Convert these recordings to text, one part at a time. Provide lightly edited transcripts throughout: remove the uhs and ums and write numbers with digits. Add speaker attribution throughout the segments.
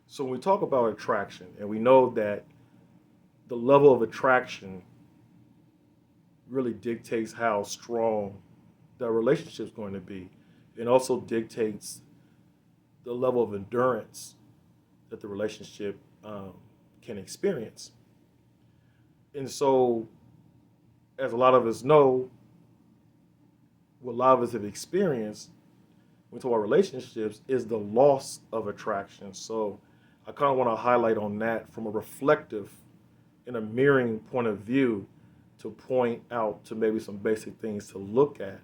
Speaker 1: So when we talk about attraction, and we know that the level of attraction really dictates how strong the relationship is going to be, and also dictates the level of endurance that the relationship can experience. And so, as a lot of us know, what a lot of us have experienced when we talk about relationships is the loss of attraction. So, I kind of want to highlight on that from a reflective and a mirroring point of view to point out to maybe some basic things to look at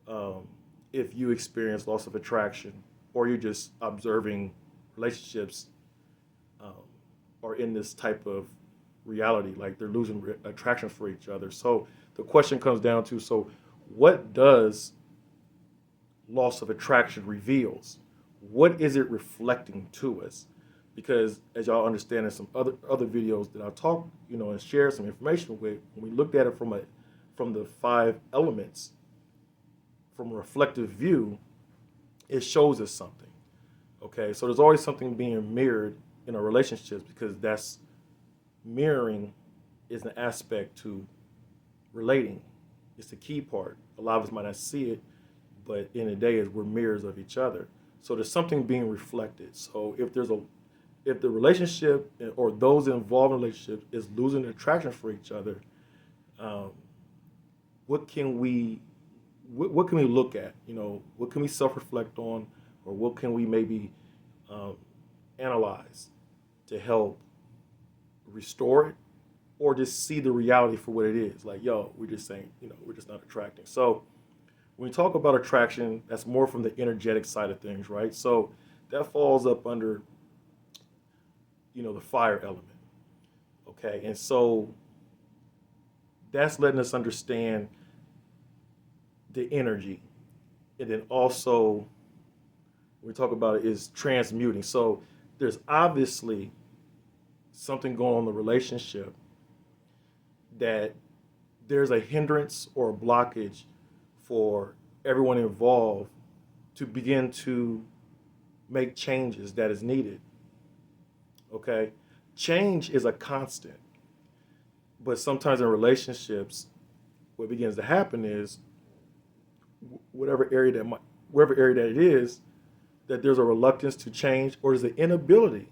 Speaker 1: um, if you experience loss of attraction or you're just observing relationships um, are in this type of reality, like they're losing attraction for each other. So the question comes down to, so what does loss of attraction reveals? What is it reflecting to us? Because as y'all understand in some other videos that I talk, and share some information with, when we looked at it from the five elements, from a reflective view, it shows us something. Okay, so there's always something being mirrored in our relationships because that's mirroring is an aspect to relating. It's the key part. A lot of us might not see it, but in the day is we're mirrors of each other. So there's something being reflected. So if the relationship or those involved in the relationship is losing attraction for each other, um, what can we what can we look at? What can we self-reflect on, or what can we maybe um, analyze to help restore it, or just see the reality for what it is? Like, yo, we're just saying, we're just not attracting. So when we talk about attraction, that's more from the energetic side of things, right? So that falls up under, the fire element. Okay, and so that's letting us understand the energy, and then also when we talk about it is transmuting. So there's obviously something going on in the relationship that there's a hindrance or a blockage for everyone involved to begin to make changes that is needed. Okay, change is a constant, but sometimes in relationships what begins to happen is whatever area that might, wherever area that it is, that there's a reluctance to change, or there's an inability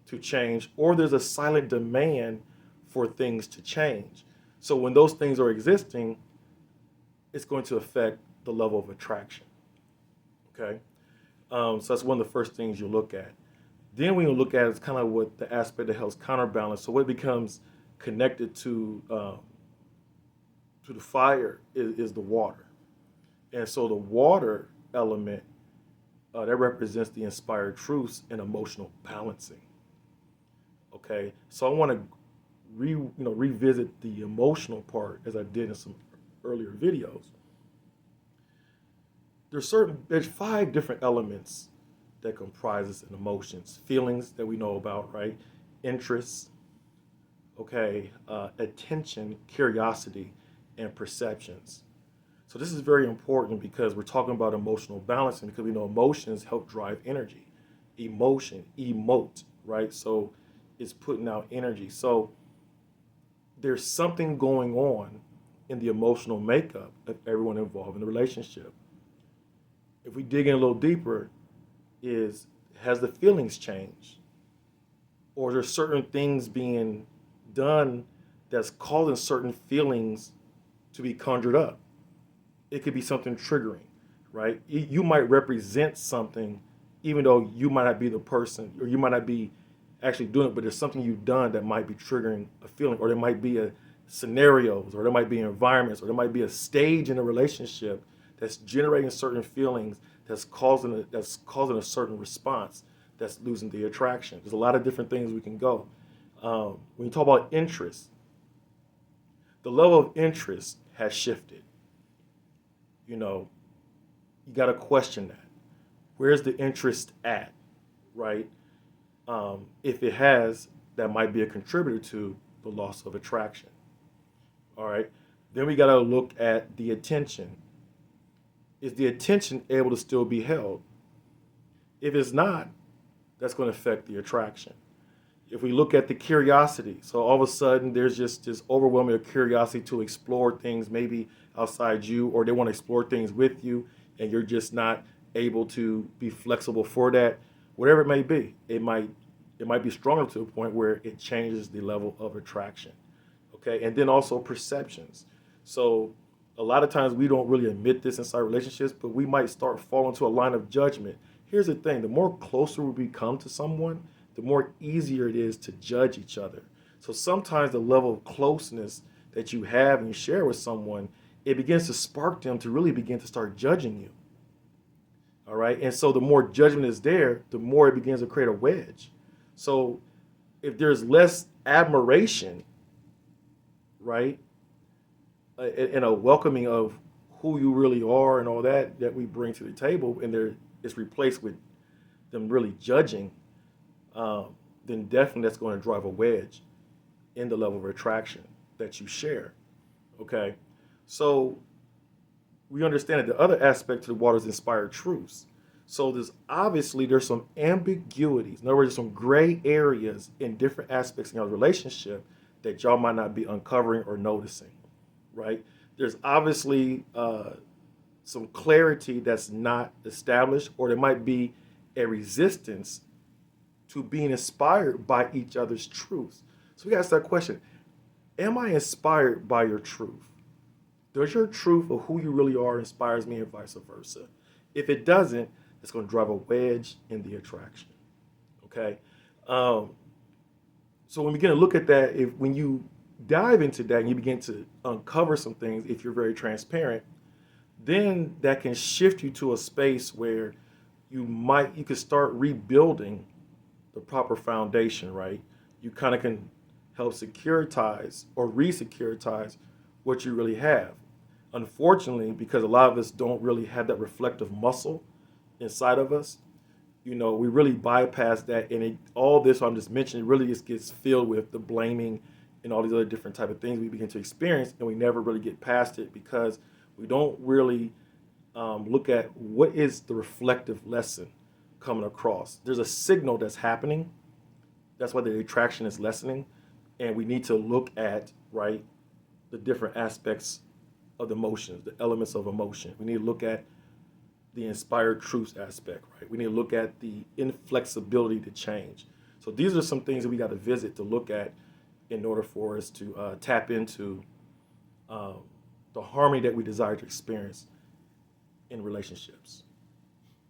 Speaker 1: to change, or there's a silent demand for things to change. So when those things are existing, it's going to affect the level of attraction. Okay, so that's one of the first things you look at. Then when you look at it, it's kind of what the aspect that helps counterbalance. So what becomes connected to the fire is the water, and so the water element that represents the inspired truths and emotional balancing. Okay, so I want to revisit the emotional part as I did in some earlier videos. There's five different elements that comprises an emotions, feelings that we know about, right? Interests, okay, attention, curiosity, and perceptions. So this is very important because we're talking about emotional balancing, because we know emotions help drive energy. Emotion, emote, right? So it's putting out energy. So there's something going on in the emotional makeup of everyone involved in the relationship. If we dig in a little deeper, is has the feelings changed? Or there's certain things being done that's causing certain feelings to be conjured up? It could be something triggering, right? You might represent something, even though you might not be the person, or you might not be actually doing it, but there's something you've done that might be triggering a feeling, or there might be a scenarios, or there might be environments, or there might be a stage in a relationship that's generating certain feelings that's causing a certain response that's losing the attraction. There's a lot of different things we can go. When you talk about interest, the level of interest has shifted. You know, you got to question that. Where's the interest at, right? If it has, that might be a contributor to the loss of attraction. All right. Then we got to look at the attention. Is the attention able to still be held? If it's not, that's going to affect the attraction. If we look at the curiosity, so all of a sudden there's just this overwhelming curiosity to explore things maybe outside you, or they want to explore things with you, and you're just not able to be flexible for that. Whatever it may be, it might be stronger to a point where it changes the level of attraction. Okay, and then also perceptions. So a lot of times we don't really admit this inside relationships, but we might start falling to a line of judgment. Here's the thing: the more closer we become to someone, the more easier it is to judge each other. So sometimes the level of closeness that you have and you share with someone, it begins to spark them to really begin to start judging you. All right. And so the more judgment is there, the more it begins to create a wedge. So if there's less admiration, right, and a welcoming of who you really are and all that we bring to the table, and there is replaced with them really judging, then definitely that's going to drive a wedge in the level of attraction that you share. Okay, so we understand that the other aspect to the water is inspired truths. So there's some ambiguities. In other words, there's some gray areas in different aspects in your relationship that y'all might not be uncovering or noticing, right? There's obviously some clarity that's not established, or there might be a resistance to being inspired by each other's truths. So we got to ask that question: am I inspired by your truth? Does your truth of who you really are inspires me, and vice versa? If it doesn't, it's going to drive a wedge in the attraction. Okay. So when we begin to look at that, when you dive into that and you begin to uncover some things, if you're very transparent, then that can shift you to a space where you could start rebuilding the proper foundation, right? You kind of can help securitize or re-securitize what you really have. Unfortunately, because a lot of us don't really have that reflective muscle inside of us, we really bypass that, and all this I'm just mentioning really just gets filled with the blaming and all these other different type of things we begin to experience, and we never really get past it because we don't really look at what is the reflective lesson coming across. There's a signal that's happening. That's why the attraction is lessening, and we need to look at, right, the different aspects of the emotions, the elements of emotion. We need to look at the inspired truths aspect, right? We need to look at the inflexibility to change. So these are some things that we got to visit to look at in order for us to tap into the harmony that we desire to experience in relationships.